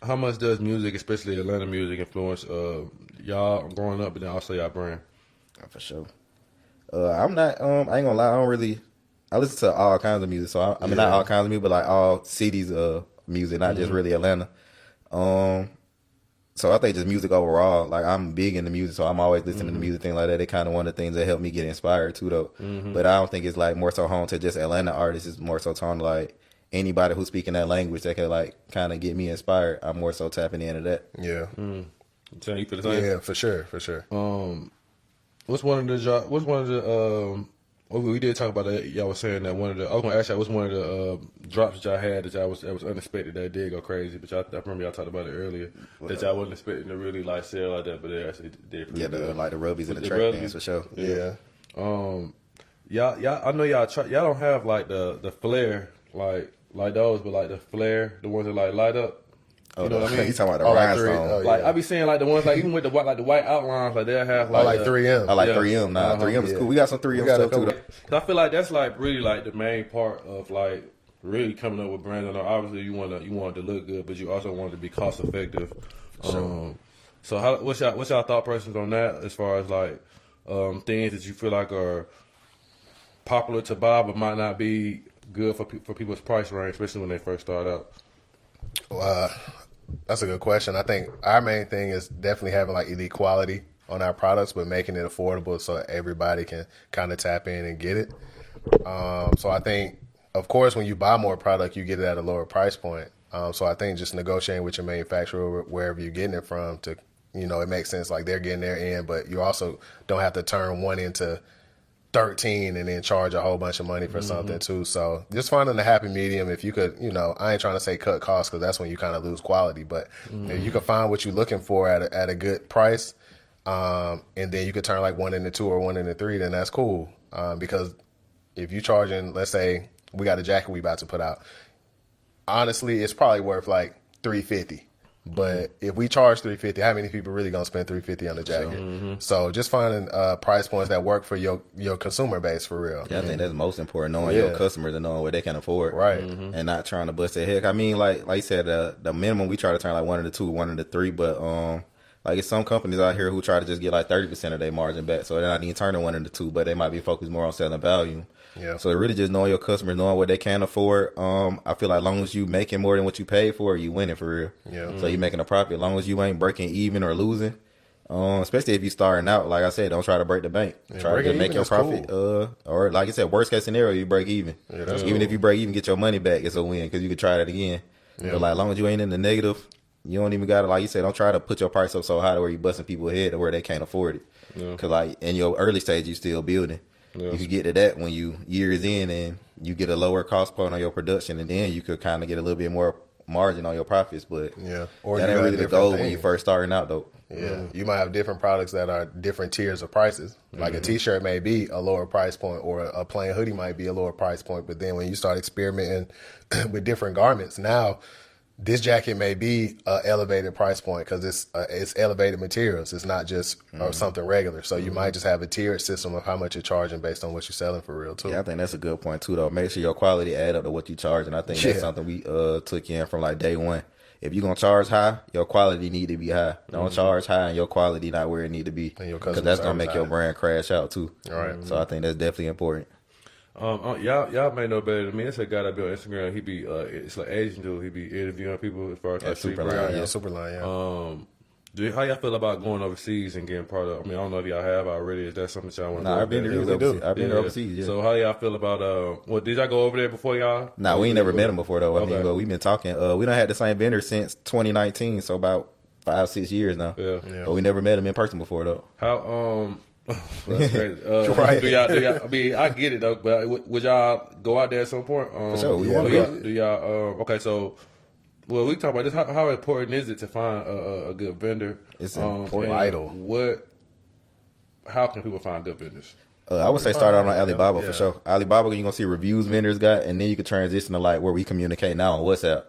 Speaker 1: how much does music, especially Atlanta music, influence y'all growing up, but then also y'all brand?
Speaker 4: For sure. I'm not. I ain't gonna lie. I listen to all kinds of music. So I mean, not all kinds of music, but like all cities music, not just really Atlanta. So I think just music overall. Like I'm big into music, so I'm always listening to music, things like that. They kind of one of the things that help me get inspired too, though. But I don't think it's like more so home to just Atlanta artists. It's more so tone to like anybody who's speaking that language that can like kind of get me inspired. I'm more so tapping into that.
Speaker 5: Yeah,
Speaker 1: So you feel the same?
Speaker 5: yeah, for sure.
Speaker 1: What's one of the we did talk about that. Y'all was saying that I was gonna ask y'all what's one of the drops that y'all had that was unexpected that did go crazy, but I remember y'all talked about it earlier that y'all wasn't expecting to really like sell like that, but they actually did.
Speaker 4: Yeah, like the rubbies and the track
Speaker 1: rubbies.
Speaker 4: bands for sure.
Speaker 5: Yeah,
Speaker 1: Y'all I know y'all don't have like the flare like those, but like the flare, the ones that like light up.
Speaker 4: Oh,
Speaker 1: You know what I mean?
Speaker 4: You talking about the
Speaker 5: Oh, like
Speaker 4: rhinestone?
Speaker 5: three- oh,
Speaker 1: Like I be seeing like the ones like even with the white outlines, like they'll have like
Speaker 5: like
Speaker 1: the,
Speaker 5: 3M.
Speaker 4: I like
Speaker 1: Yeah.
Speaker 4: 3M. Nah, 3M is cool. We got some 3M
Speaker 5: We got a
Speaker 4: stuff too.
Speaker 5: couple-
Speaker 4: Though.
Speaker 1: I feel like that's like really like the main part of like really coming up with brands. I know obviously you want it to look good, but you also want it to be cost effective. So what's y'all thought process on that as far as like things that you feel like are popular to buy but might not be good for people's price range, especially when they first start out?
Speaker 5: That's a good question. I think our main thing is definitely having like elite quality on our products, but making it affordable so everybody can kind of tap in and get it. So I think, of course, when you buy more product, you get it at a lower price point. So I think just negotiating with your manufacturer wherever you're getting it from to, it makes sense. Like they're getting their end, but you also don't have to turn one into 13 and then charge a whole bunch of money for something too. So just finding a happy medium. If you could, I ain't trying to say cut costs because that's when you kind of lose quality, but if you could find what you're looking for at a good price, and then you could turn like 1 into 2 or 1 into 3, then that's cool. Because if you charging, let's say we got a jacket we about to put out, honestly, it's probably worth like $350. But if we charge $350, how many people really gonna spend $350 on the jacket? So just finding price points that work for your consumer base for real.
Speaker 4: Yeah, I think that's most important, knowing your customers and knowing what they can afford.
Speaker 5: Right.
Speaker 4: And not trying to bust their head. I mean, like you said, the minimum we try to turn like 1 into 2, 1 into 3, but like it's some companies out here who try to just get like 30% of their margin back. So they're not even turning 1 into 2, but they might be focused more on selling volume.
Speaker 5: Yeah.
Speaker 4: So really just knowing your customers, knowing what they can afford. I feel like as long as you making more than what you paid for, you winning for real.
Speaker 5: Yeah.
Speaker 4: So you making a profit. As long as you ain't breaking even or losing. Especially if you starting out, like I said, don't try to break the bank. Try to
Speaker 5: breaking
Speaker 4: just make
Speaker 5: even
Speaker 4: your
Speaker 5: is
Speaker 4: profit. Or like I said, worst case scenario, you break even. Even if you break even, get your money back, it's a win because you can try that again. But like as long as you ain't in the negative, you don't even gotta, like you said, don't try to put your price up so high to where you busting people's head to where they can't afford it. Because like in your early stage, you still building. You can get to that when you years in and you get a lower cost point on your production, and then you could kind of get a little bit more margin on your profits. But
Speaker 5: Or
Speaker 4: that
Speaker 5: you
Speaker 4: ain't
Speaker 5: got
Speaker 4: really the
Speaker 5: different
Speaker 4: goal when
Speaker 5: things.
Speaker 4: you first starting out, though.
Speaker 5: Yeah, you might have different products that are different tiers of prices. Like a T-shirt may be a lower price point, or a plain hoodie might be a lower price point. But then when you start experimenting with different garments, now this jacket may be an elevated price point because it's elevated materials. It's not just something regular. So you might just have a tiered system of how much you're charging based on what you're selling for real too.
Speaker 4: Yeah, I think that's a good point too, though. Make sure your quality add up to what you charge, and I think that's something we took in from like day one. If you're gonna charge high, your quality need to be high. Don't charge high and your quality not where it need to be,
Speaker 5: And your
Speaker 4: because
Speaker 5: customer
Speaker 4: that's gonna
Speaker 5: service
Speaker 4: make your
Speaker 5: high.
Speaker 4: brand crash out too.
Speaker 5: Right.
Speaker 4: So I think that's definitely important.
Speaker 1: Y'all may know better than me. It's a guy that be on Instagram. He be it's like Asian dude. He be interviewing people as far as like street brand.
Speaker 5: Superline.
Speaker 1: How y'all feel about going overseas and getting part of? I mean, I don't know if y'all have already. Is that something y'all want to
Speaker 4: Nah, I've been overseas. I've been overseas. Yeah.
Speaker 1: So how y'all feel about? Did y'all go over there before y'all?
Speaker 4: Nah, we ain't never met him before though. I mean, but we've been talking. We done had the same vendor since 2019, so about 5-6 years now.
Speaker 1: Yeah.
Speaker 4: But we never met him in person before though.
Speaker 1: How that's crazy. Right. Do y'all? I mean, I get it though, but would y'all go out there at some point?
Speaker 4: For sure. We
Speaker 1: do y'all? Okay, so. Well, we talk about this. How important is it to find a good vendor?
Speaker 4: It's important.
Speaker 5: Vital.
Speaker 1: How can people find good vendors?
Speaker 4: I would say start out on Alibaba for sure. Alibaba, you're gonna see reviews vendors got, and then you can transition to like where we communicate now on WhatsApp.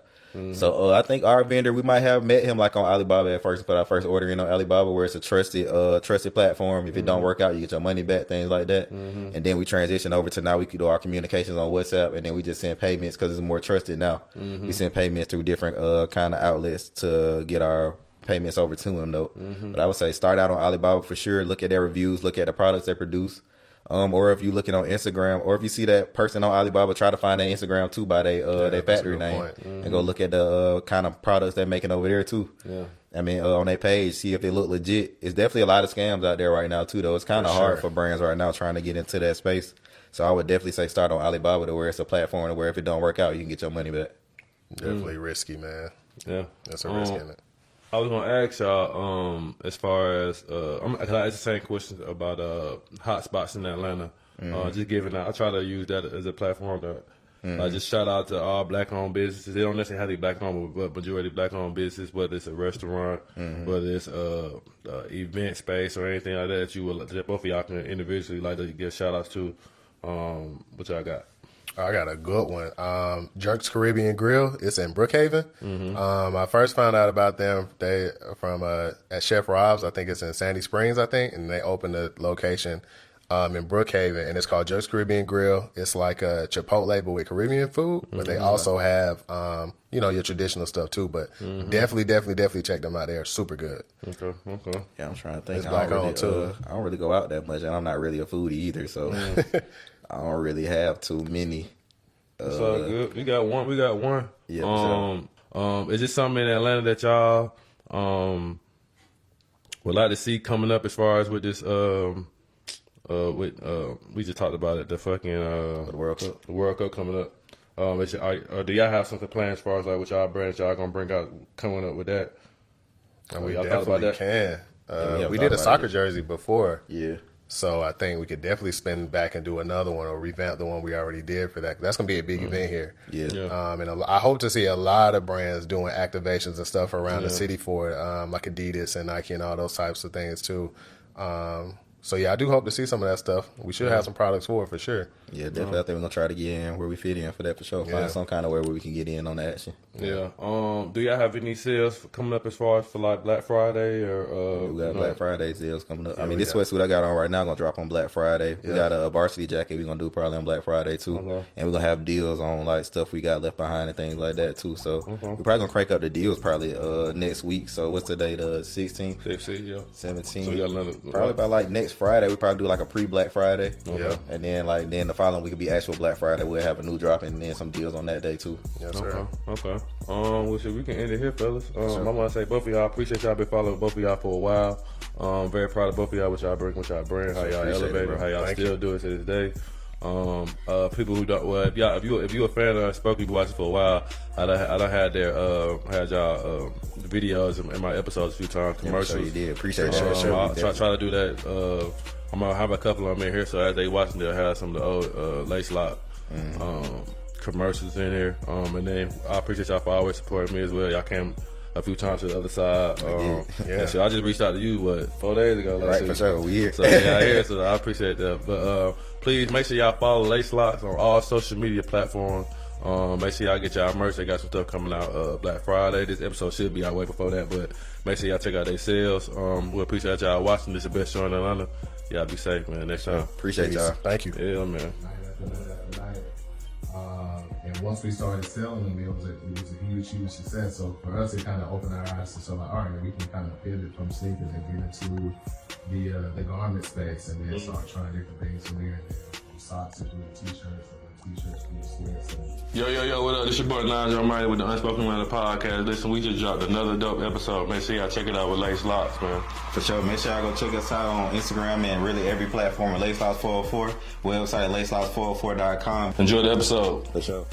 Speaker 4: So I think our vendor, we might have met him like on Alibaba at first, put our first order in on Alibaba, where it's a trusted platform. If it don't work out, you get your money back, things like that. And then we transition over to now we can do our communications on WhatsApp, and then we just send payments because it's more trusted now. We send payments through different kind of outlets to get our payments over to them though. But I would say start out on Alibaba for sure. Look at their reviews, look at the products they produce. Or if you're looking on Instagram, or if you see that person on Alibaba, try to find their Instagram too by their factory name, and go look at the kind of products they're making over there too. Yeah, I mean on their page, see if they look legit. It's definitely a lot of scams out there right now too, though. It's kind of hard for brands right now trying to get into that space. So I would definitely say start on Alibaba, to where it's a platform to where if it don't work out, you can get your money back.
Speaker 5: Definitely risky, man.
Speaker 1: Yeah,
Speaker 5: that's a risk in it.
Speaker 1: I was gonna ask y'all, as far as I ask the same question about hot spots in Atlanta. Just giving out, I try to use that as a platform to just shout out to all black-owned businesses. They don't necessarily have to be black-owned, but majority black-owned business, whether it's a restaurant, whether it's event space or anything like that you would, that both of y'all can individually like to give shout-outs to. What y'all got?
Speaker 5: I got a good one. Jerk's Caribbean Grill. It's in Brookhaven. I first found out about them. They from at Chef Rob's. I think it's in Sandy Springs. I think, and they opened a location in Brookhaven, and it's called Jerk's Caribbean Grill. It's like a Chipotle but with Caribbean food, but they also have your traditional stuff too. But definitely check them out. They're super good.
Speaker 1: Okay.
Speaker 4: Yeah, I'm trying to think.
Speaker 5: It's black owned too.
Speaker 4: I don't really go out that much, and I'm not really a foodie either, so. I don't really have too many.
Speaker 1: It's all good. We got one.
Speaker 4: Yeah.
Speaker 1: Is this something in Atlanta that y'all would like to see coming up as far as with this we just talked about it, the fucking
Speaker 4: the World Cup.
Speaker 1: The World Cup coming up. Do y'all have something planned as far as like what y'all brands y'all gonna bring out coming up with that?
Speaker 5: We definitely can. We did a soccer jersey before.
Speaker 4: Yeah.
Speaker 5: So I think we could definitely spin back and do another one or revamp the one we already did for that. That's going to be a big event here.
Speaker 4: Yeah.
Speaker 5: And I hope to see a lot of brands doing activations and stuff around the city for it, like Adidas and Nike and all those types of things too. So yeah, I do hope to see some of that stuff. We should have some products for it for sure.
Speaker 4: Yeah, definitely. I think we're gonna try to get in where we fit in for that for sure. Find some kind of way where we can get in on the action.
Speaker 1: Yeah. Do y'all have any sales coming up as far as for like Black Friday or?
Speaker 4: We got Black Friday sales coming up. I mean, this sweatsuit I got on right now gonna drop on Black Friday. We got a varsity jacket we're gonna do probably on Black Friday too, and we're gonna have deals on like stuff we got left behind and things like that too. So we're probably gonna crank up the deals probably next week. So what's the date? 16th, 17th.
Speaker 1: So we got another
Speaker 4: probably by like next Friday. We probably do like a pre-Black Friday.
Speaker 5: Yeah.
Speaker 4: And then the following week could be actual Black Friday. We'll have a new drop and then some deals on that day too.
Speaker 5: Yes, sir.
Speaker 1: Okay. Well, shit, we can end it here, fellas. I want to say both of y'all, appreciate y'all been following both of y'all for a while. Very proud of both of y'all, what y'all bring, how y'all elevated, how y'all still do it to this day. People who don't, well, if you a fan of Unspoken, you been watching for a while. I done had y'all videos in my episodes a few times, commercials.
Speaker 4: Yeah, you did. Appreciate it.
Speaker 1: I'll try to do that. I'm gonna have a couple of them in here, so as they watching, they'll have some of the old Lacelocks commercials in here. And then I appreciate y'all for always supporting me as well. Y'all came a few times to the other side. So I just reached out to you 4 days ago.
Speaker 4: Right, for sure. We here.
Speaker 1: So yeah, I hear. So I appreciate that. But please make sure y'all follow Lacelocks on all social media platforms. Make sure y'all get y'all merch. They got some stuff coming out Black Friday. This episode should be out way before that, but make sure y'all check out their sales. We appreciate y'all watching. This is the best show in Atlanta. Y'all be safe, man. Next time.
Speaker 4: Appreciate y'all.
Speaker 5: Thank you.
Speaker 1: Yeah, man.
Speaker 7: And once we started selling them, it was a huge success. So for us, it kind of opened our eyes to so like, all right, we can kind of pivot from sneakers and get into the garment space, and then start trying different things from there. And then socks if you need t-shirts, and t-shirts for your sweats.
Speaker 1: Yo, what up? This your boy Nigel Armoni with the Unspoken Atlanta podcast. Listen, we just dropped another dope episode. Make sure y'all check it out with Lacelocks, man.
Speaker 4: For sure. Make sure y'all go check us out on Instagram and really every platform at Lacelocks 404. Website lacelocks404.com.
Speaker 1: Enjoy the episode.
Speaker 4: For sure.